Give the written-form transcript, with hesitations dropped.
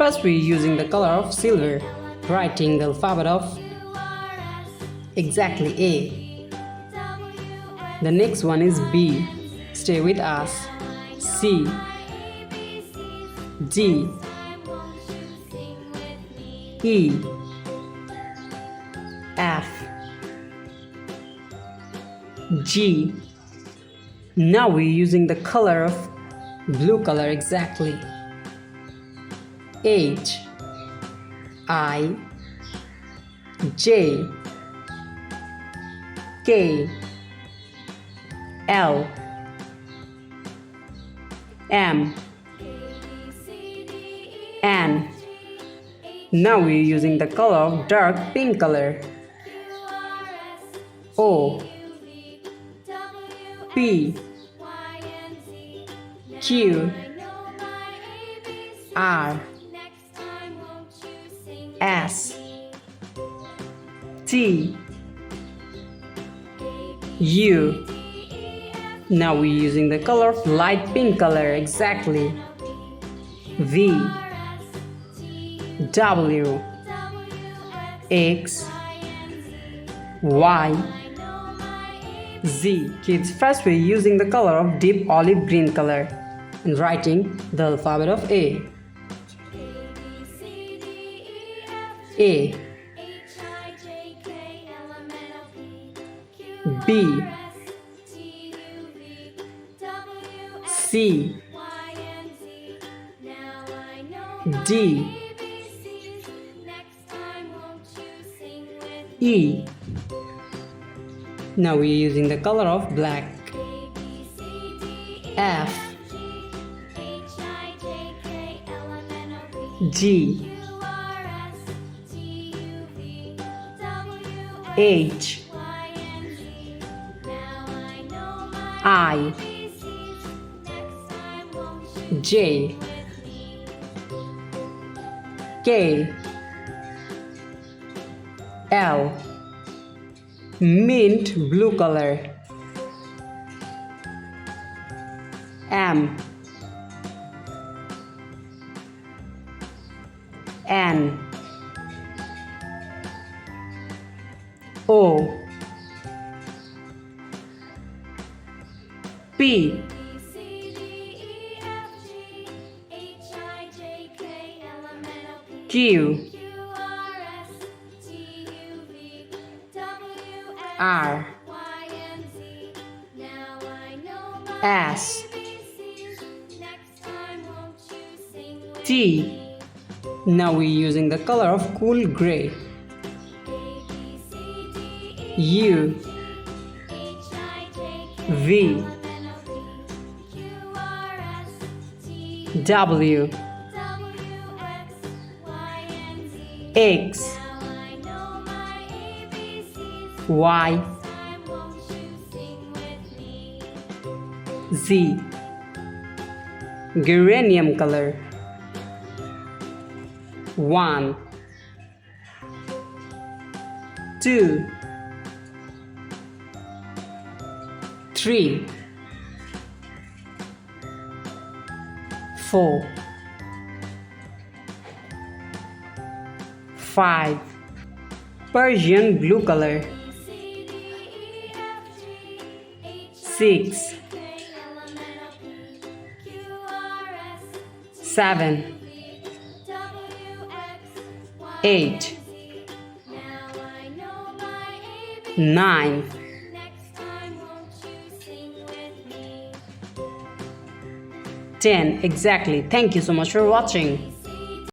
First we're using the color of silver, writing the alphabet of exactly A. The next one is B. Stay with us. C, D, E, F, G. Now we're using the color of blue color exactly. H, I, J, K, L, M, N. Now we're using the color of dark pink color. O, P, Q, R, S, T, U. Now we're using the color of light pink color exactly. V, W, X, Y, Z. Kids, first we're using the color of deep olive green color and writing the alphabet of A. A, B, C, D, E. Now we're using the color of black. F, G, H, I, J, K, L, mint blue color, M, N, O, P, Q, R, S, T. Now we're using the color of cool gray. U, V, W, X, Y, Z. Geranium color. 1, 2, 3, 4, 5. Persian blue color. 6, 7, 8, 9, 10. Exactly. Thank you so much for watching.